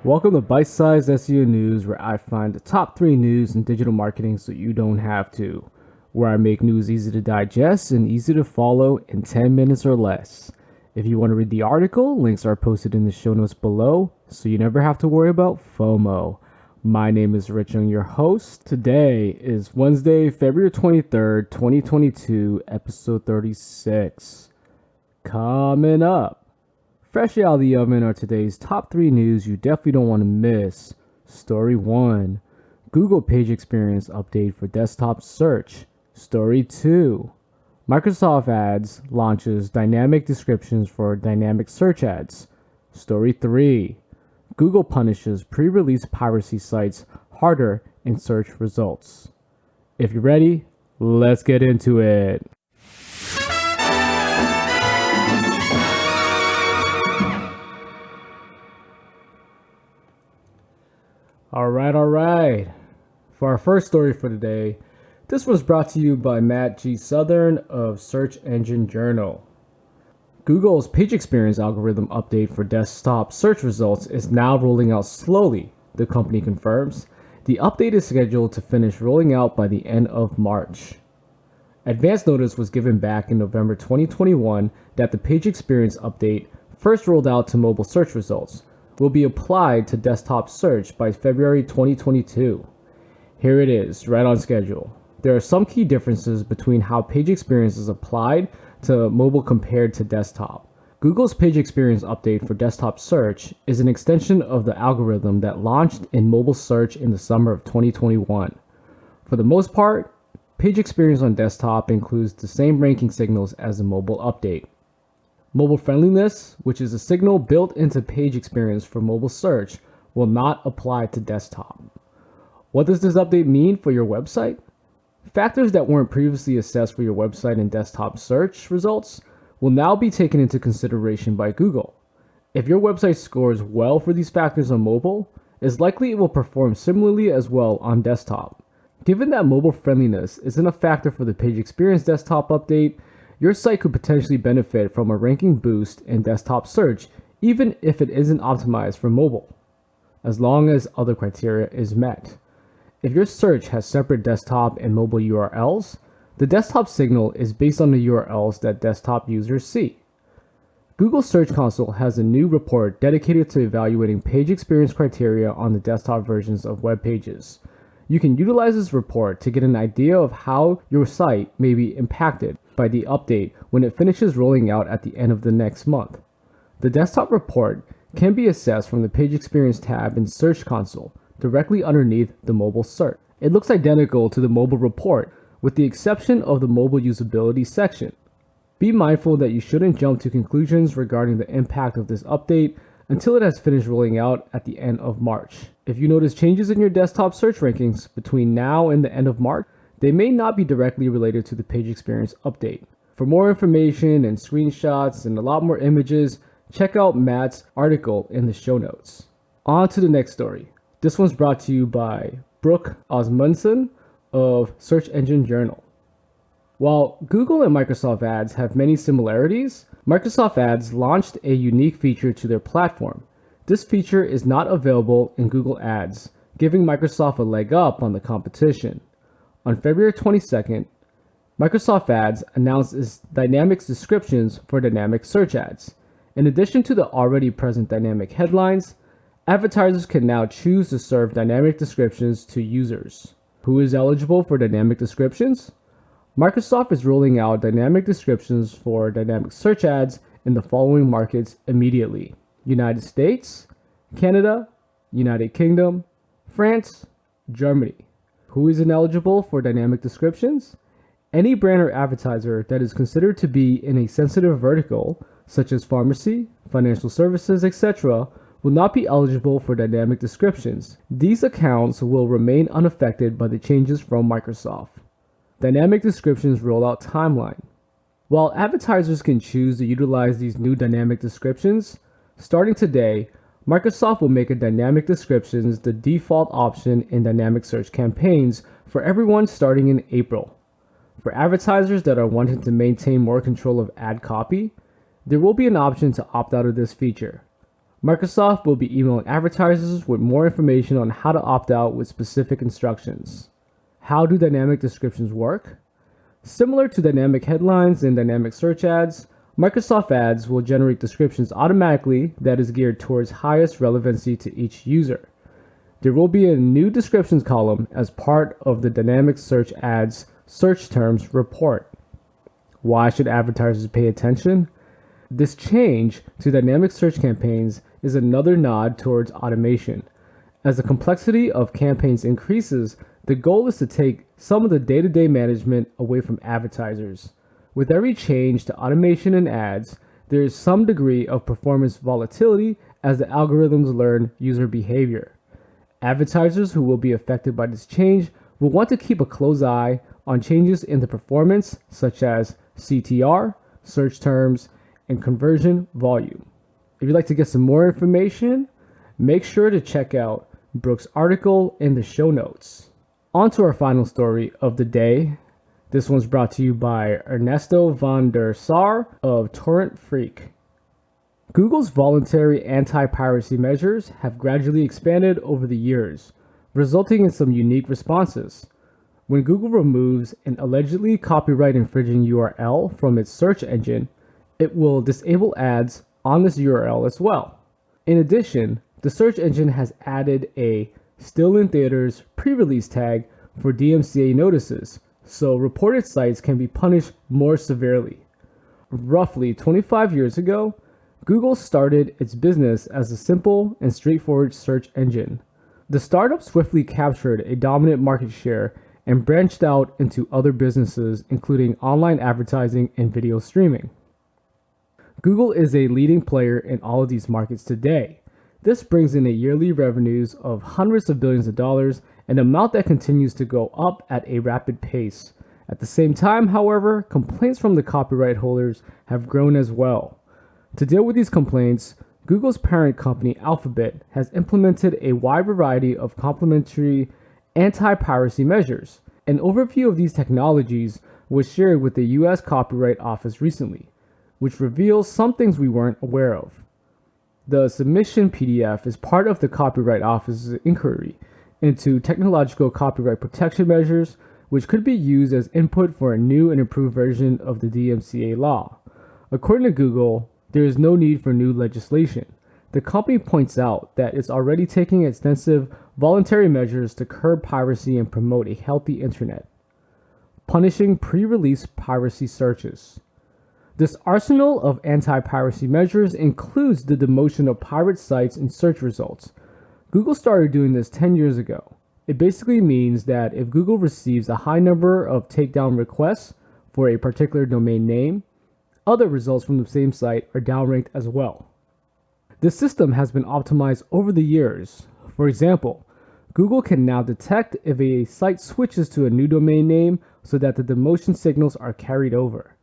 Welcome to Bite Size SEO News, where I find the top 3 news in digital marketing so you don't have to. Where I make news easy to digest and easy to follow in 10 minutes or less. If you want to read the article, links are posted in the show notes below, so you never have to worry about FOMO. My name is Rich Ung, your host. Today is Wednesday, February 23rd, 2022, episode 36. Coming up. Fresh out of the oven are today's top 3 news you definitely don't want to miss. Story 1. Google page experience update for desktop search. Story 2. Microsoft Ads launches dynamic descriptions for dynamic search ads. Story 3. Google punishes pre-release piracy sites harder in search results. If you're ready, let's get into it. All right. For our first story for today, this was brought to you by Matt G. Southern of Search Engine Journal. Google's page experience algorithm update for desktop search results is now rolling out slowly, the company confirms. The update is scheduled to finish rolling out by the end of March. Advance notice was given back in November 2021 that the page experience update, first rolled out to mobile search results, will be applied to desktop search by February 2022. Here it is, right on schedule. There are some key differences between how page experience is applied to mobile compared to desktop. Google's page experience update for desktop search is an extension of the algorithm that launched in mobile search in the summer of 2021. For the most part, page experience on desktop includes the same ranking signals as the mobile update. Mobile friendliness, which is a signal built into page experience for mobile search, will not apply to desktop. What does this update mean for your website? Factors that weren't previously assessed for your website in desktop search results will now be taken into consideration by Google. If your website scores well for these factors on mobile, it's likely it will perform similarly as well on desktop. Given that mobile friendliness isn't a factor for the page experience desktop update, your site could potentially benefit from a ranking boost in desktop search, even if it isn't optimized for mobile, as long as other criteria is met. If your search has separate desktop and mobile URLs, the desktop signal is based on the URLs that desktop users see. Google Search Console has a new report dedicated to evaluating page experience criteria on the desktop versions of web pages. You can utilize this report to get an idea of how your site may be impacted by the update when it finishes rolling out at the end of the next month. The desktop report can be accessed from the Page Experience tab in Search Console, directly underneath the mobile search. It looks identical to the mobile report, with the exception of the mobile usability section. Be mindful that you shouldn't jump to conclusions regarding the impact of this update until it has finished rolling out at the end of March. If you notice changes in your desktop search rankings between now and the end of March, they may not be directly related to the page experience update. For more information and screenshots and a lot more images, check out Matt's article in the show notes. On to the next story. This one's brought to you by Brooke Osmundson of Search Engine Journal. While Google and Microsoft Ads have many similarities, Microsoft Ads launched a unique feature to their platform. This feature is not available in Google Ads, giving Microsoft a leg up on the competition. On February 22nd, Microsoft Ads announced its dynamic descriptions for dynamic search ads. In addition to the already present dynamic headlines, advertisers can now choose to serve dynamic descriptions to users. Who is eligible for dynamic descriptions? Microsoft is rolling out dynamic descriptions for dynamic search ads in the following markets immediately: United States, Canada, United Kingdom, France, Germany. Who is ineligible for dynamic descriptions? Any brand or advertiser that is considered to be in a sensitive vertical, such as pharmacy, financial services, etc., will not be eligible for dynamic descriptions. These accounts will remain unaffected by the changes from Microsoft. Dynamic descriptions rollout timeline. While advertisers can choose to utilize these new dynamic descriptions, starting today, Microsoft will make a dynamic descriptions the default option in dynamic search campaigns for everyone starting in April. For advertisers that are wanting to maintain more control of ad copy, there will be an option to opt out of this feature. Microsoft will be emailing advertisers with more information on how to opt out with specific instructions. How do dynamic descriptions work? Similar to dynamic headlines and dynamic search ads, Microsoft Ads will generate descriptions automatically that is geared towards highest relevancy to each user. There will be a new descriptions column as part of the dynamic search ads search terms report. Why should advertisers pay attention? This change to dynamic search campaigns is another nod towards automation. As the complexity of campaigns increases, the goal is to take some of the day-to-day management away from advertisers. With every change to automation in ads, there is some degree of performance volatility as the algorithms learn user behavior. Advertisers who will be affected by this change will want to keep a close eye on changes in the performance, such as CTR, search terms, and conversion volume. If you'd like to get some more information, make sure to check out Brooke's article in the show notes. On to our final story of the day. This one's brought to you by Ernesto van der Sar of Torrent Freak. Google's voluntary anti-piracy measures have gradually expanded over the years, resulting in some unique responses. When Google removes an allegedly copyright infringing URL from its search engine, it will disable ads on this URL as well. In addition, the search engine has added a "Still in Theaters" pre-release tag for DMCA notices, so reported sites can be punished more severely. Roughly 25 years ago, Google started its business as a simple and straightforward search engine. The startup swiftly captured a dominant market share and branched out into other businesses, including online advertising and video streaming. Google is a leading player in all of these markets today. This brings in a yearly revenues of hundreds of billions of dollars, an amount that continues to go up at a rapid pace. At the same time, however, complaints from the copyright holders have grown as well. To deal with these complaints, Google's parent company Alphabet has implemented a wide variety of complementary anti-piracy measures. An overview of these technologies was shared with the US Copyright Office recently, which reveals some things we weren't aware of. The submission PDF is part of the Copyright Office's inquiry into technological copyright protection measures, which could be used as input for a new and improved version of the DMCA law. According to Google, there is no need for new legislation. The company points out that it's already taking extensive voluntary measures to curb piracy and promote a healthy internet. Punishing pre-release piracy searches. This arsenal of anti-piracy measures includes the demotion of pirate sites in search results. Google started doing this 10 years ago. It basically means that if Google receives a high number of takedown requests for a particular domain name, other results from the same site are downranked as well. This system has been optimized over the years. For example, Google can now detect if a site switches to a new domain name so that the demotion signals are carried over.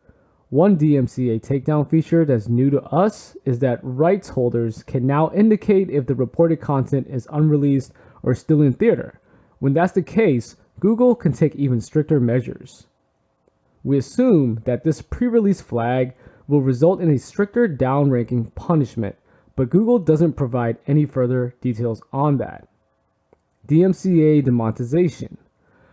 One DMCA takedown feature that's new to us is that rights holders can now indicate if the reported content is unreleased or still in theater. When that's the case, Google can take even stricter measures. We assume that this pre-release flag will result in a stricter downranking punishment, but Google doesn't provide any further details on that. DMCA demonetization.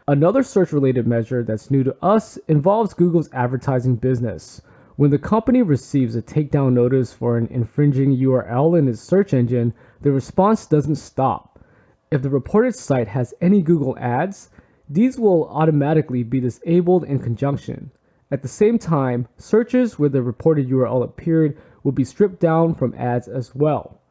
Another search-related measure that's new to us involves Google's advertising business. When the company receives a takedown notice for an infringing URL in its search engine, the response doesn't stop. If the reported site has any Google ads, these will automatically be disabled in conjunction. At the same time, searches where the reported URL appeared will be stripped down from ads as well.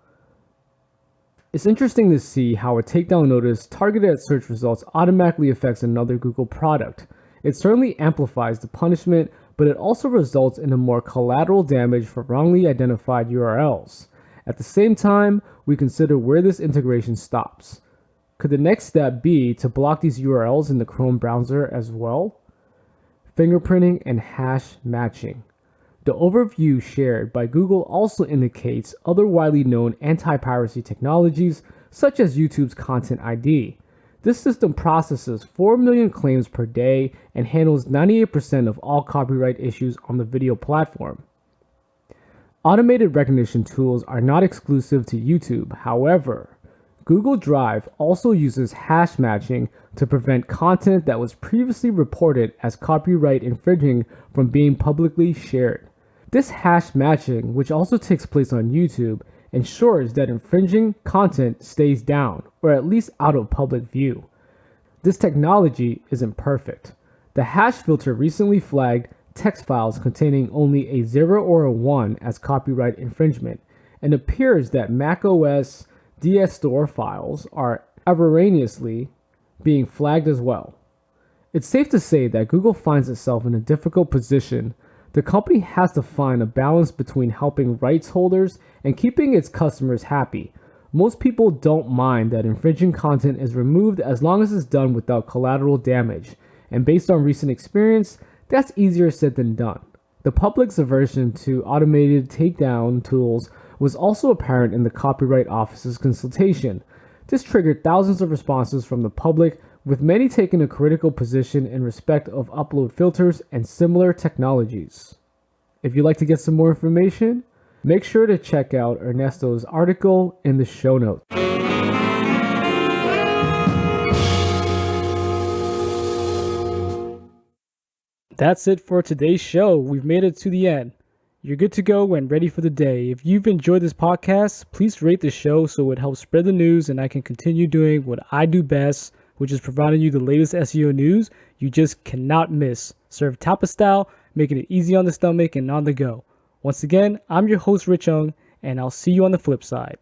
It's interesting to see how a takedown notice targeted at search results automatically affects another Google product. It certainly amplifies the punishment, but it also results in a more collateral damage for wrongly identified URLs. At the same time, we consider where this integration stops. Could the next step be to block these URLs in the Chrome browser as well? Fingerprinting and hash matching. The overview shared by Google also indicates other widely known anti-piracy technologies, such as YouTube's Content ID. This system processes 4 million claims per day and handles 98% of all copyright issues on the video platform. Automated recognition tools are not exclusive to YouTube. However, Google Drive also uses hash matching to prevent content that was previously reported as copyright infringing from being publicly shared. This hash matching, which also takes place on YouTube, ensures that infringing content stays down, or at least out of public view. This technology isn't perfect. The hash filter recently flagged text files containing only a 0 or a 1 as copyright infringement, and appears that macOS DS Store files are erroneously being flagged as well. It's safe to say that Google finds itself in a difficult position. The company has to find a balance between helping rights holders and keeping its customers happy. Most people don't mind that infringing content is removed as long as it's done without collateral damage, and based on recent experience, that's easier said than done. The public's aversion to automated takedown tools was also apparent in the Copyright Office's consultation. This triggered thousands of responses from the public, with many taking a critical position in respect of upload filters and similar technologies. If you'd like to get some more information, make sure to check out Ernesto's article in the show notes. That's it for today's show. We've made it to the end. You're good to go and ready for the day. If you've enjoyed this podcast, please rate the show so it helps spread the news and I can continue doing what I do best, which is providing you the latest SEO news you just cannot miss. Served tapa style, making it easy on the stomach and on the go. Once again, I'm your host, Rich Ung, and I'll see you on the flip side.